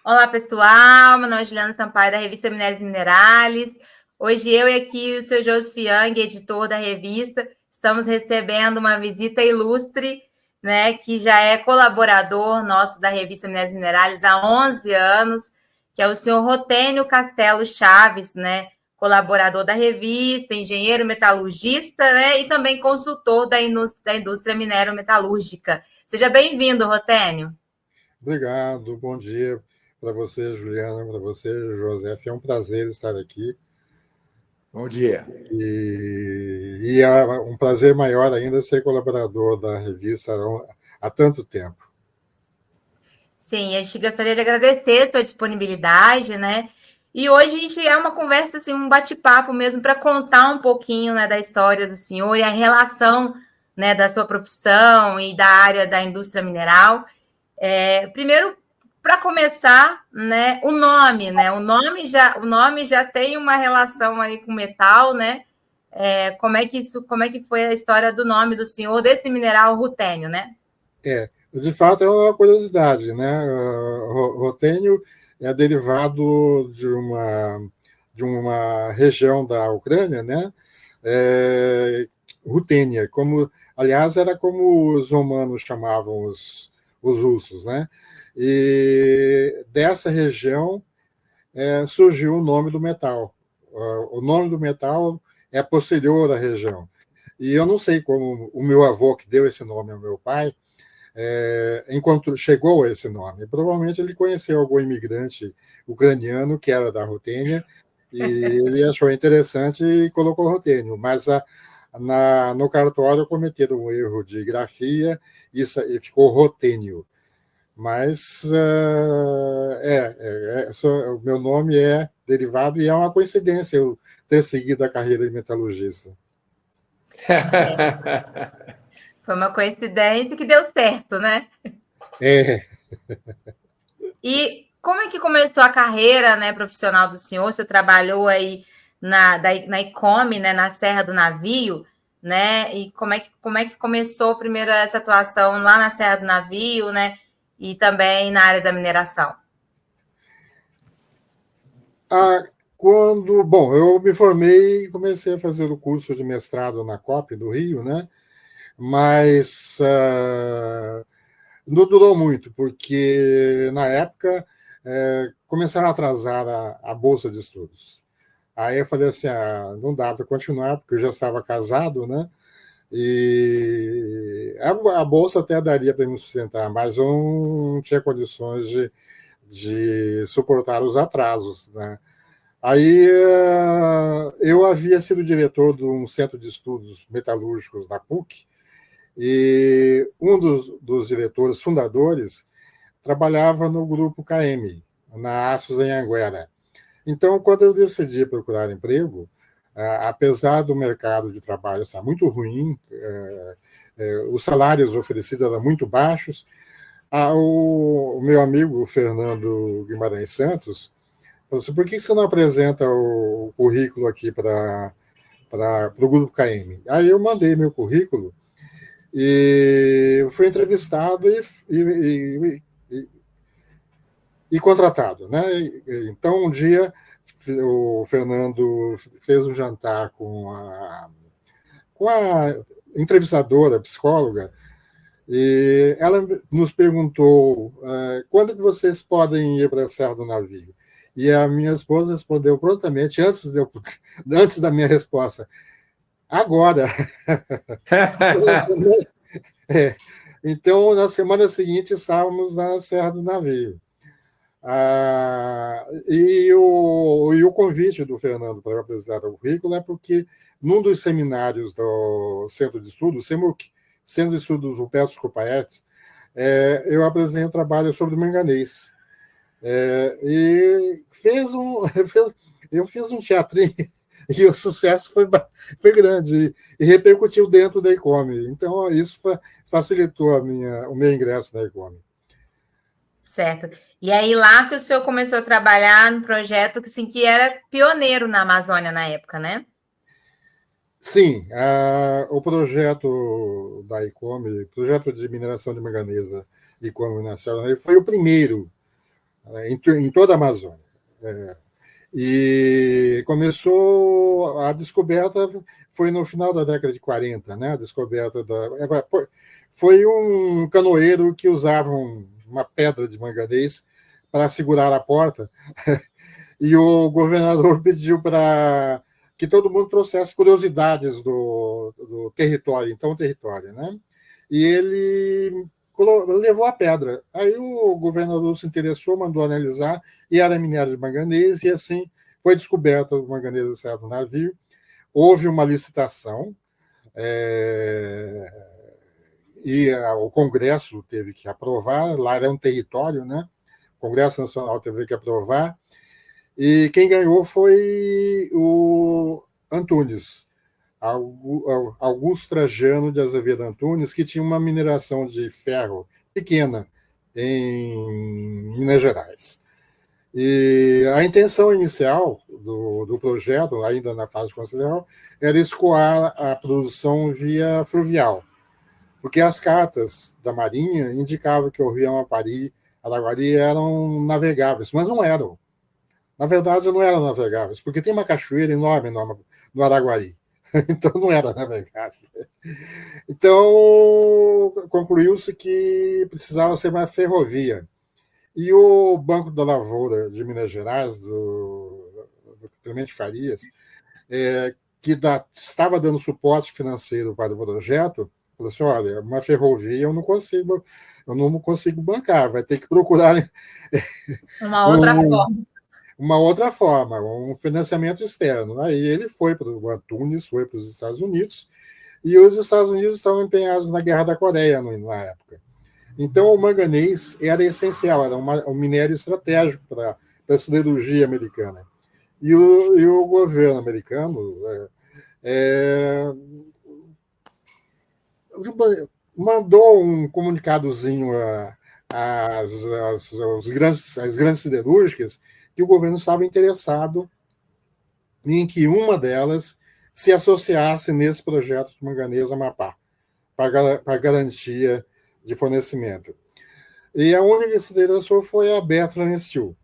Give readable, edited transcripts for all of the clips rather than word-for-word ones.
Olá, pessoal. Meu nome é Juliana Sampaio, da revista Minérios e Minerales. Hoje eu e aqui o seu Joseph Young, editor da revista, estamos recebendo uma visita ilustre, né, que já é colaborador nosso da revista Minérios e Minerales há 11 anos, que é o senhor Rotênio Castelo Chaves, né, colaborador da revista, engenheiro metalurgista, né, e também consultor da indústria minero-metalúrgica. Seja bem-vindo, Rotênio. Obrigado, bom dia para você, Juliana, para você, José. É um prazer estar aqui. Bom dia. E é um prazer maior ainda ser colaborador da revista há tanto tempo. Sim, a gente gostaria de agradecer a sua disponibilidade, né? E hoje a gente é uma conversa, assim, um bate-papo mesmo para contar um pouquinho, né, da história do senhor e a relação, né, da sua profissão e da área da indústria mineral. Primeiro, para começar, né, o nome, né? O nome já tem uma relação aí com metal, né? Como é que foi a história do nome do senhor desse mineral rutênio, né? De fato, é uma curiosidade, né? Rotênio é derivado de uma região da Ucrânia, né? Rutênia, aliás, era como os romanos chamavam os russos, né? E dessa região surgiu o nome do metal. O nome do metal é posterior à região. E eu não sei como o meu avô, que deu esse nome ao meu pai, chegou a esse nome. Provavelmente ele conheceu algum imigrante ucraniano que era da Rutênia e ele achou interessante e colocou Rutênio. Mas no cartório cometeram um erro de grafia e ficou Rotênio. Mas o meu nome é derivado e é uma coincidência eu ter seguido a carreira de metalurgista. Foi uma coincidência que deu certo, né? E como é que começou a carreira, né, profissional do senhor? O senhor trabalhou aí na ICOME, né, na Serra do Navio, né? E como é que começou primeiro essa atuação lá na Serra do Navio, né? E também na área da mineração? Bom, eu me formei e comecei a fazer o curso de mestrado na COP do Rio, né? Mas não durou muito, porque na época começaram a atrasar a bolsa de estudos. Aí eu falei assim, não dá para continuar, porque eu já estava casado, né? E a bolsa até daria para me sustentar, mas eu não tinha condições de suportar os atrasos, né? Aí eu havia sido diretor de um centro de estudos metalúrgicos na PUC, e um dos diretores fundadores trabalhava no grupo KM, na Aços em Anguera. Então, quando eu decidi procurar emprego, apesar do mercado de trabalho estar muito ruim, os salários oferecidos eram muito baixos, o meu amigo Fernando Guimarães Santos falou assim, por que você não apresenta o currículo aqui para o grupo KM? Aí eu mandei meu currículo e fui entrevistado e contratado, né? Então, um dia, o Fernando fez um jantar com a entrevistadora, psicóloga, e ela nos perguntou quando que vocês podem ir para a Serra do Navio? E a minha esposa respondeu prontamente, antes da minha resposta, agora. Então, na semana seguinte, estávamos na Serra do Navio. E o convite do Fernando para apresentar o currículo é porque, num dos seminários do Centro de Estudos, CEMUC, Centro de Estudos Rupestres Copaertes, eu apresentei um trabalho sobre o manganês. E eu fiz um teatrinho e o sucesso foi grande e repercutiu dentro da ICOME. Então, isso facilitou o meu ingresso na ICOME. Certo. E aí lá que o senhor começou a trabalhar no projeto que, assim, que era pioneiro na Amazônia na época, né? Sim, o projeto da ICOME, projeto de mineração de manganesa ICOME na Serra, foi o primeiro em toda a Amazônia. E começou a descoberta, foi no final da década de 40, né? A descoberta foi um canoeiro que usava uma pedra de manganês para segurar a porta, e o governador pediu para que todo mundo trouxesse curiosidades do território, então território, né? E ele levou a pedra. Aí o governador se interessou, mandou analisar, e era minério de manganês, e assim foi descoberto o manganês a certo navio. Houve uma licitação, e o Congresso teve que aprovar, lá era um território, né? O Congresso Nacional teve que aprovar, e quem ganhou foi o Antunes, Augusto Trajano de Azevedo Antunes, que tinha uma mineração de ferro pequena em Minas Gerais. E a intenção inicial do projeto, ainda na fase considerável, era escoar a produção via fluvial, porque as cartas da Marinha indicavam que o rio Amapari, Araguari eram navegáveis, mas não eram. Na verdade, não eram navegáveis, porque tem uma cachoeira enorme no Araguari. Então, não era navegável. Então, concluiu-se que precisava ser uma ferrovia. E o Banco da Lavoura de Minas Gerais, do Clemente Farias, que estava dando suporte financeiro para o projeto, falou assim: olha, uma ferrovia eu não consigo bancar, vai ter que procurar uma outra forma, um financiamento externo. Aí ele foi para o Antunes, foi para os Estados Unidos, e os Estados Unidos estavam empenhados na Guerra da Coreia na época. Então, o manganês era essencial, era um minério estratégico para a siderurgia americana. E o governo americano mandou um comunicadozinho às grandes siderúrgicas que o governo estava interessado em que uma delas se associasse nesse projeto de manganês Amapá, para garantia de fornecimento. E a única que se interessou foi a Bertrand Steel.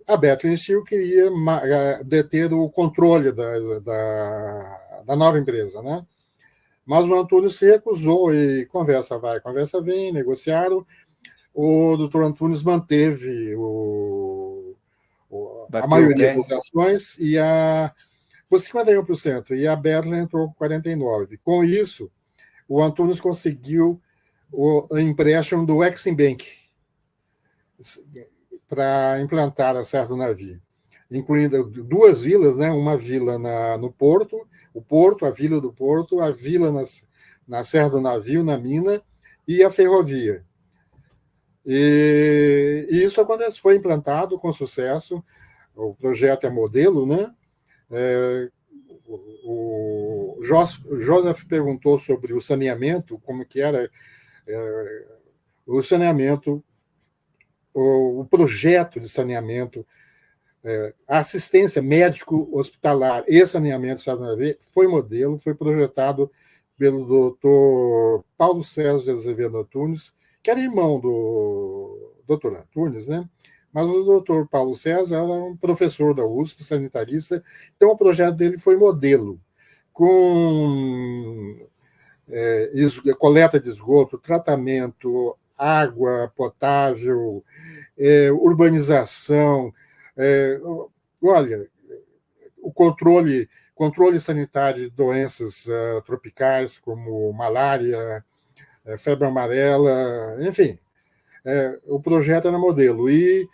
A Bertrand Steel queria deter o controle da nova empresa, né? Mas o Antônio se recusou, e conversa vai, conversa vem, negociaram. O doutor Antunes manteve a maioria das ações por 51%, e a Bertrand entrou com 49%. Com isso, o Antunes conseguiu o empréstimo do Exim Bank para implantar a Serra do Navio, incluindo duas vilas, né? Uma vila no Porto, a Vila do Porto, a vila na Serra do Navio, na mina, e a ferrovia. E isso foi implantado com sucesso. O projeto é modelo, né? O Joseph perguntou sobre o saneamento, como que era o saneamento, o projeto de saneamento, a assistência médico-hospitalar e saneamento foi modelo, foi projetado pelo doutor Paulo César de Azevedo Antunes, que era irmão do doutor Antunes, né? Mas o doutor Paulo César era um professor da USP, sanitarista, então o projeto dele foi modelo, com coleta de esgoto, tratamento, água potável, urbanização, olha, o controle sanitário de doenças tropicais, como malária, febre amarela, enfim, o projeto era modelo. E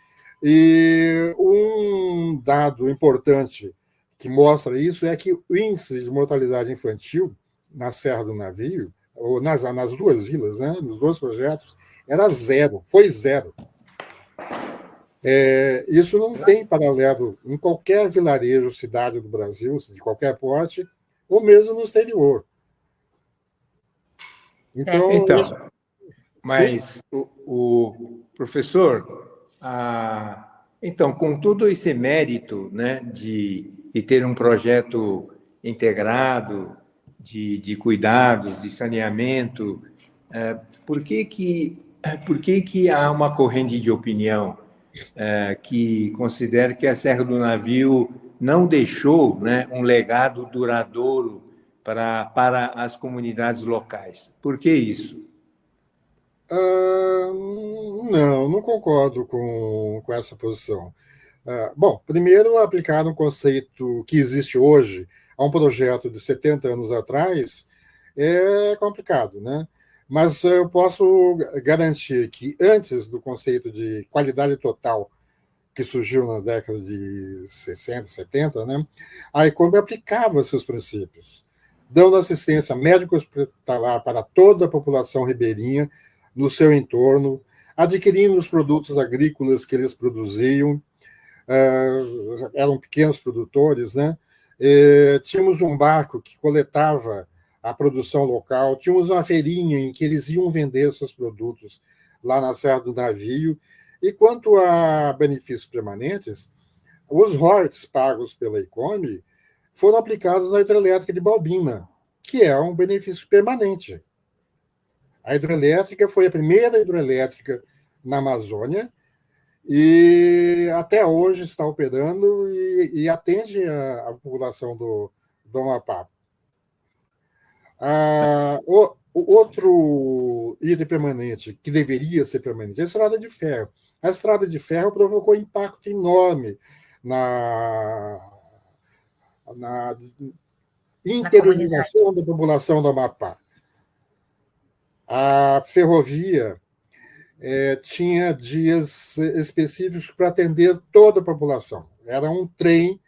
um dado importante que mostra isso é que o índice de mortalidade infantil na Serra do Navio, ou nas duas vilas, né, nos dois projetos, era zero, foi zero. Isso não tem paralelo em qualquer vilarejo, cidade do Brasil, de qualquer porte, ou mesmo no exterior. Então mas o professor, então, com todo esse mérito, né, de ter um projeto integrado de cuidados, de saneamento, por que há uma corrente de opinião que considera que a Serra do Navio não deixou, né, um legado duradouro para as comunidades locais. Por que isso? Não concordo com essa posição. Bom, primeiro, aplicar um conceito que existe hoje a um projeto de 70 anos atrás é complicado, né? Mas eu posso garantir que antes do conceito de qualidade total, que surgiu na década de 60, 70, né, a ICOME aplicava seus princípios, dando assistência médico-hospitalar para toda a população ribeirinha no seu entorno, adquirindo os produtos agrícolas que eles produziam, eram pequenos produtores, né? Tínhamos um barco que coletava a produção local, tínhamos uma feirinha em que eles iam vender seus produtos lá na Serra do Navio. E quanto a benefícios permanentes, os royalties pagos pela ICOME foram aplicados na hidrelétrica de Balbina, que é um benefício permanente. A hidrelétrica foi a primeira hidrelétrica na Amazônia e até hoje está operando e atende a população do Amapá. O outro item permanente, que deveria ser permanente, é a estrada de ferro. A estrada de ferro provocou impacto enorme na interiorização da população do Amapá. A ferrovia tinha dias específicos para atender toda a população. Era um trem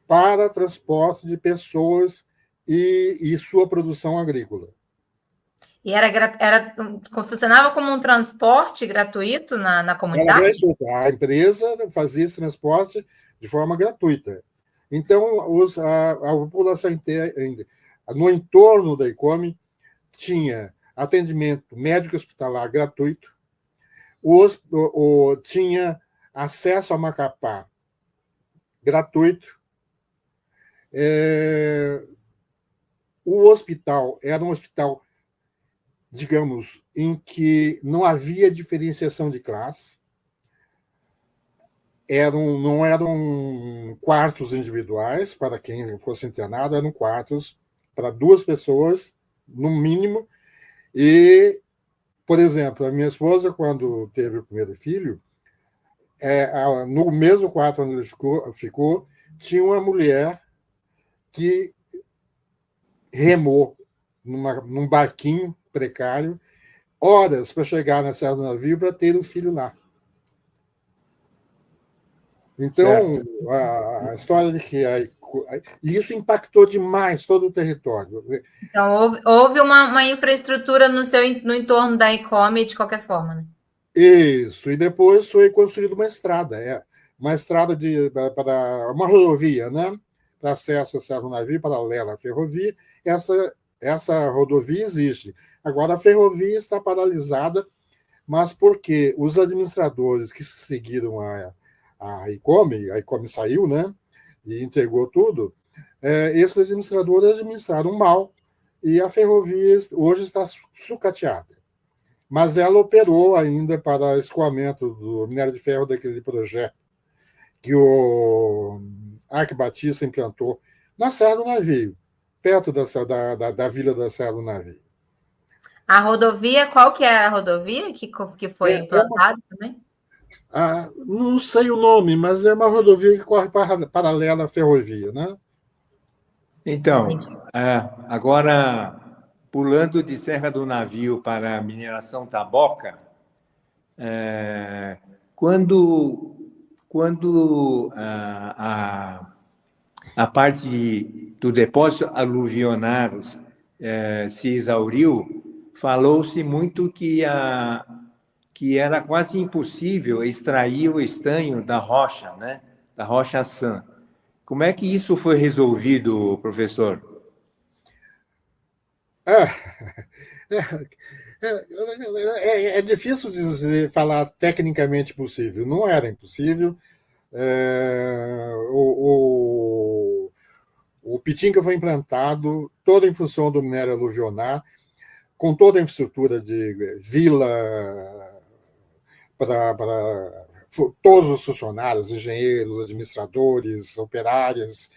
para transporte de pessoas e sua produção agrícola. E funcionava como um transporte gratuito na comunidade? A empresa fazia esse transporte de forma gratuita. Então, a população inteira, no entorno da ICOME, tinha atendimento médico hospitalar gratuito, tinha acesso a Macapá gratuito, o hospital era um hospital, digamos, em que não havia diferenciação de classe, não eram quartos individuais para quem fosse internado, eram quartos para 2 pessoas, no mínimo. E, por exemplo, a minha esposa, quando teve o primeiro filho, no mesmo quarto onde ele ficou, tinha uma mulher que remou num barquinho precário horas para chegar na Serra do Navio para ter o filho lá. Então, a história de que isso impactou demais todo o território. Então, houve uma infraestrutura no entorno da ICOME de qualquer forma, né? Isso, e depois foi construída uma estrada para uma rodovia, né? Para acesso à Serra do Navio, paralela à ferrovia. Essa rodovia existe. Agora, a ferrovia está paralisada, mas porque os administradores que seguiram a ICOME saiu, né? E entregou tudo, esses administradores administraram mal e a ferrovia hoje está sucateada. Mas ela operou ainda para escoamento do minério de ferro daquele projeto que o Arque Batista implantou na Serra do Navio, perto da vila da Serra do Navio. A rodovia, qual que era a rodovia que foi implantada também? Não sei o nome, mas é uma rodovia que corre paralela à ferrovia, né? Então, agora, pulando de Serra do Navio para a mineração Taboca, quando a parte do depósito aluvionário se exauriu, falou-se muito que era quase impossível extrair o estanho da rocha, né? Da rocha San. Como é que isso foi resolvido, professor? É difícil falar tecnicamente possível. Não era impossível. O Pitinga foi implantado toda em função do minério aluvionar, com toda a infraestrutura de vila, para todos os funcionários, engenheiros, administradores, operários,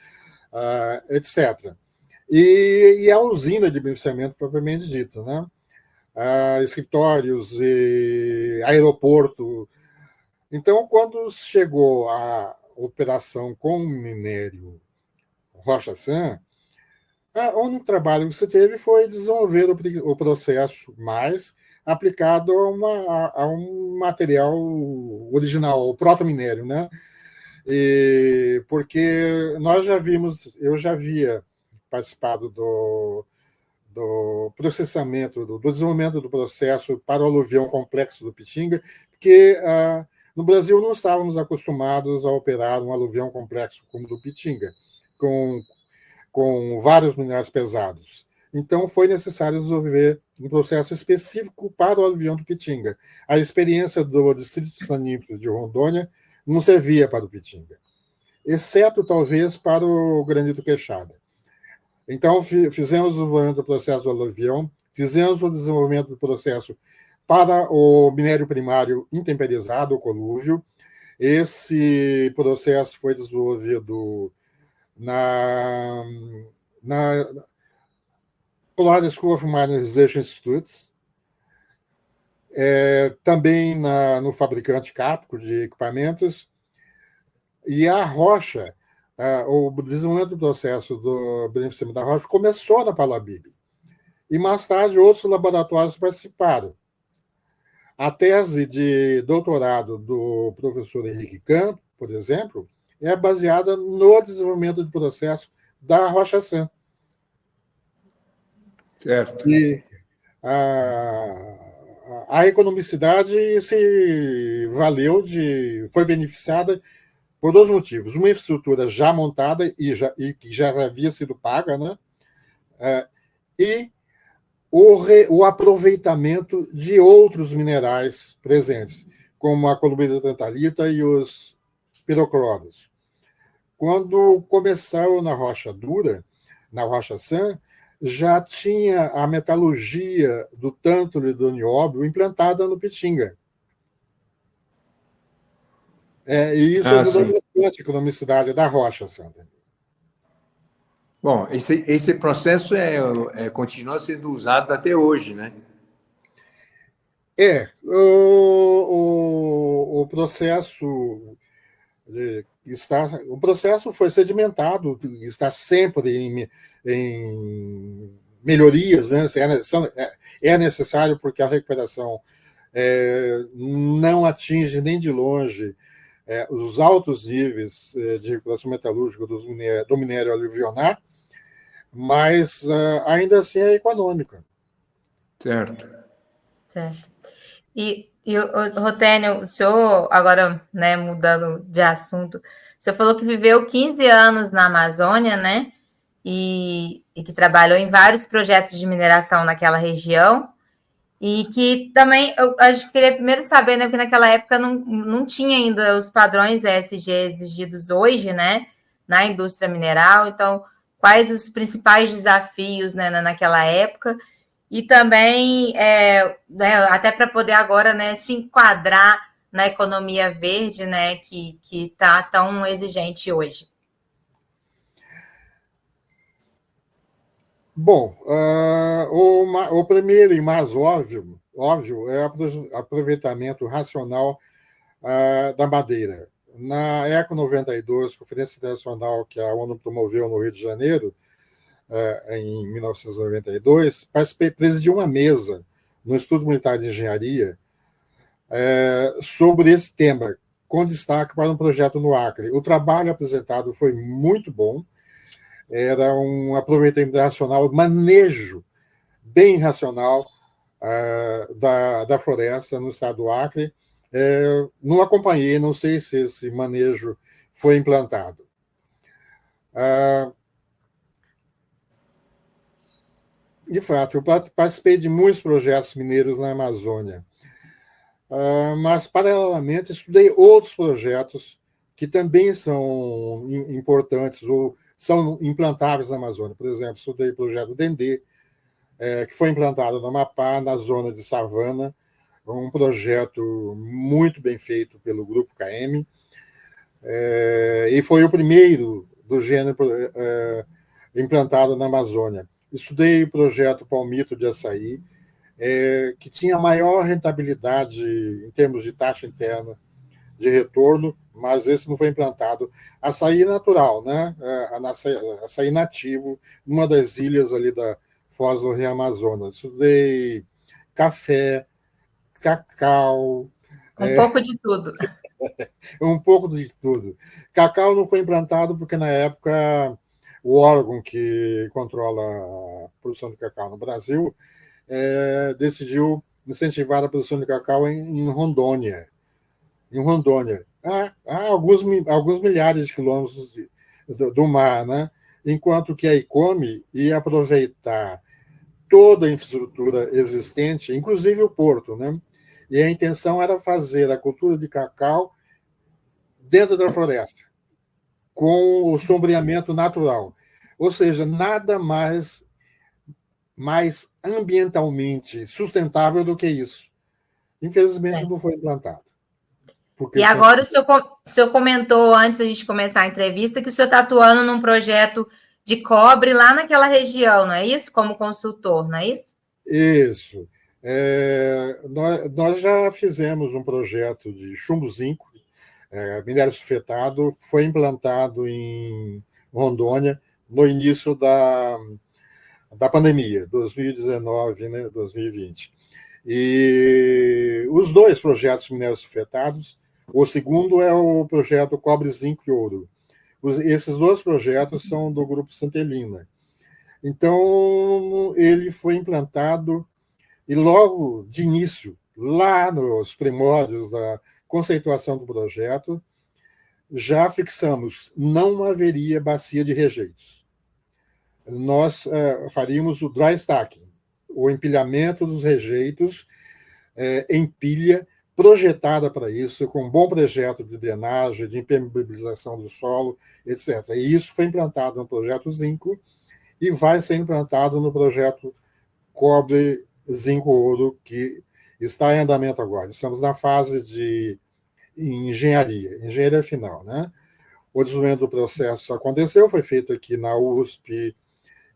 etc. E a usina de beneficiamento propriamente dita, né? Escritórios, e aeroporto. Então, quando chegou a operação com o minério Rocha-San, o único trabalho que você teve foi desenvolver o processo mais aplicado a um material original, o proto-minério, né? Porque eu já havia participado do processamento, do desenvolvimento do processo para o aluvião complexo do Pitinga, porque no Brasil não estávamos acostumados a operar um aluvião complexo como o do Pitinga, com vários minerais pesados. Então, foi necessário desenvolver um processo específico para o aluvião do Pitinga. A experiência do Distrito Sanífero de Rondônia não servia para o Pitinga, exceto, talvez, para o granito queixada. Então, fizemos o desenvolvimento do processo do aluvião, fizemos o desenvolvimento do processo para o minério primário intemperizado, o colúvio. Esse processo foi desenvolvido na Polaris School of Mineralization Institute, também no fabricante Capco de equipamentos, e a rocha, o desenvolvimento do processo do beneficiamento da rocha começou na Palabib, e mais tarde outros laboratórios participaram. A tese de doutorado do professor Henrique Campo, por exemplo, é baseada no desenvolvimento do processo da Rocha-San. Certo. E a economicidade foi beneficiada por dois motivos. Uma infraestrutura já montada e que já havia sido paga, né? E o aproveitamento de outros minerais presentes, como a colubita tantalita e os pirocloros. Quando começaram na rocha dura, na Rocha-San, já tinha a metalurgia do tântalo e do nióbio implantada no Pitinga. E isso ajudou bastante a economicidade da Rocha-San. Bom, esse processo continua sendo usado até hoje, né? O processo o processo foi sedimentado, está sempre em melhorias, né? É necessário, porque a recuperação não atinge nem de longe os altos níveis de recuperação metalúrgica do minério aluvionar, mas ainda assim é econômica. Certo. E Rotênio, o senhor, agora, né, mudando de assunto, o senhor falou que viveu 15 anos na Amazônia, né? E que trabalhou em vários projetos de mineração naquela região. E que também, a gente queria primeiro saber, né? Porque naquela época não tinha ainda os padrões ESG exigidos hoje, né? Na indústria mineral. Então, quais os principais desafios, né, naquela época? E também, né, até para poder agora, né, se enquadrar na economia verde, né, que está tão exigente hoje. Bom, o primeiro e mais óbvio é o aproveitamento racional da madeira. Na ECO 92, Conferência Internacional que a ONU promoveu no Rio de Janeiro, em 1992, presidi uma mesa no Instituto Militar de Engenharia sobre esse tema, com destaque para um projeto no Acre. O trabalho apresentado foi muito bom, era um aproveitamento racional, manejo bem racional da floresta no estado do Acre. Não acompanhei, não sei se esse manejo foi implantado. De fato, eu participei de muitos projetos mineiros na Amazônia, mas, paralelamente, estudei outros projetos que também são importantes ou são implantáveis na Amazônia. Por exemplo, estudei o projeto Dendê, que foi implantado no Amapá, na zona de savana, um projeto muito bem feito pelo Grupo KM, e foi o primeiro do gênero implantado na Amazônia. Estudei o projeto Palmito de Açaí, que tinha maior rentabilidade em termos de taxa interna de retorno, mas esse não foi implantado. Açaí natural, né? Açaí nativo, numa das ilhas ali da Foz do Rio Amazonas. Estudei café, cacau. Um pouco de tudo. Um pouco de tudo. Cacau não foi implantado porque, na época, o órgão que controla a produção de cacau no Brasil decidiu incentivar a produção de cacau em Rondônia. Em Rondônia. Há alguns milhares de quilômetros do mar, né? Enquanto que a ICOME ia aproveitar toda a infraestrutura existente, inclusive o porto, né? E a intenção era fazer a cultura de cacau dentro da floresta, com o sombreamento natural. Ou seja, nada mais ambientalmente sustentável do que isso. Infelizmente, não foi implantado. E agora o senhor comentou, antes da gente começar a entrevista, que o senhor está atuando num projeto de cobre lá naquela região, não é isso? Como consultor, não é isso? Isso. Nós já fizemos um projeto de chumbo-zinco, minério sulfetado, foi implantado em Rondônia no início da pandemia, 2019, né, 2020. E os dois projetos minérios sulfetados, o segundo é o projeto Cobre, Zinco e Ouro. Esses dois projetos são do Grupo Santelina. Então, ele foi implantado e logo de início, lá nos primórdios da conceituação do projeto, já fixamos, não haveria bacia de rejeitos. Nós faríamos o dry stacking, o empilhamento dos rejeitos em pilha, projetada para isso, com um bom projeto de drenagem, de impermeabilização do solo, etc. E isso foi implantado no projeto Zinco e vai ser implantado no projeto Cobre, Zinco, Ouro, que está em andamento agora. Estamos na fase de engenharia final, né? O desenvolvimento do processo aconteceu, foi feito aqui na USP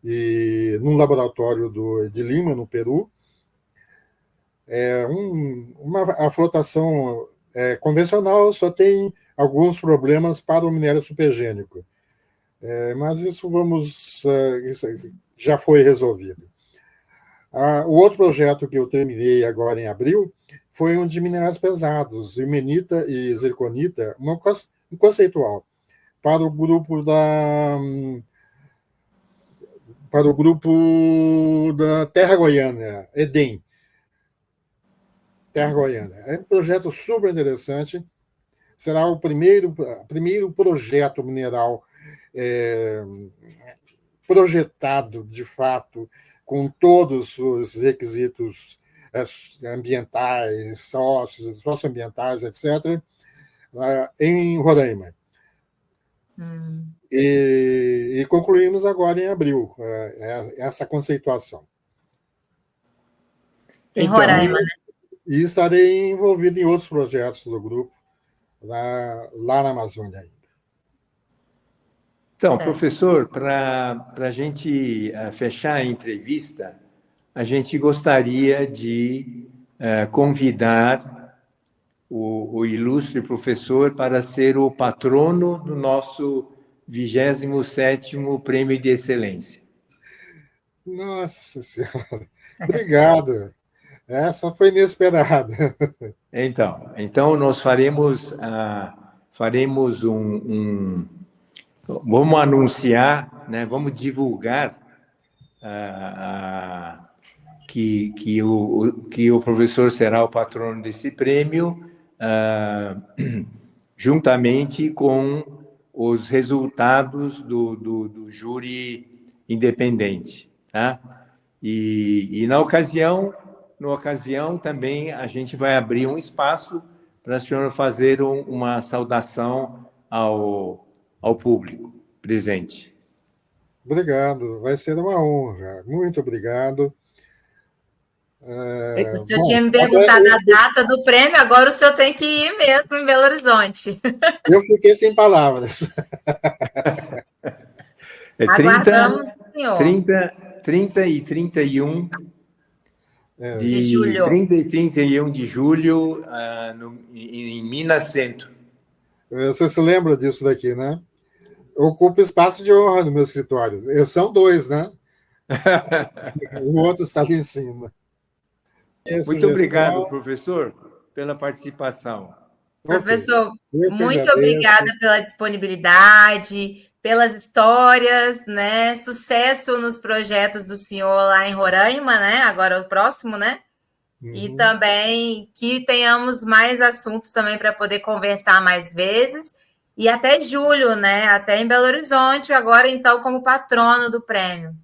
e num laboratório de Lima, no Peru. A flotação convencional só tem alguns problemas para o minério supergênico, mas isso já foi resolvido. O outro projeto que eu terminei agora em abril foi um de minerais pesados, ilmenita e zirconita, um conceitual, para o grupo da Terra Goiana, EDEM. Terra Goiana. É um projeto super interessante. Será o primeiro projeto mineral projetado, de fato, com todos os requisitos ambientais, socioambientais, etc., em Roraima. E concluímos agora em abril essa conceituação. Em Roraima, né? E estarei envolvido em outros projetos do grupo, lá na Amazônia ainda. Então, professor, para a gente fechar a entrevista, a gente gostaria de convidar o ilustre professor para ser o patrono do nosso 27º Prêmio de Excelência. Nossa Senhora! Obrigado! Essa foi inesperada. Então nós faremos vamos anunciar, né, vamos divulgar que o professor será o patrono desse prêmio, juntamente com os resultados do júri independente, tá? E na ocasião também a gente vai abrir um espaço para o senhor fazer uma saudação ao público presente. Obrigado, vai ser uma honra. Muito obrigado. O senhor tinha me perguntado a data do prêmio, agora o senhor tem que ir mesmo em Belo Horizonte. Eu fiquei sem palavras. Aguardamos, senhor. 30 e 31 de julho. 30 e 31 de julho em Minas Centro. Você se lembra disso daqui, né? Ocupa espaço de honra no meu escritório. São 2, né? O outro está ali em cima. Muito obrigado, professor, pela participação. Professor, muito obrigada pela disponibilidade, pelas histórias, né? Sucesso nos projetos do senhor lá em Roraima, né? Agora o próximo, né? E também que tenhamos mais assuntos também para poder conversar mais vezes. E até julho, né? Até em Belo Horizonte, agora então como patrono do prêmio.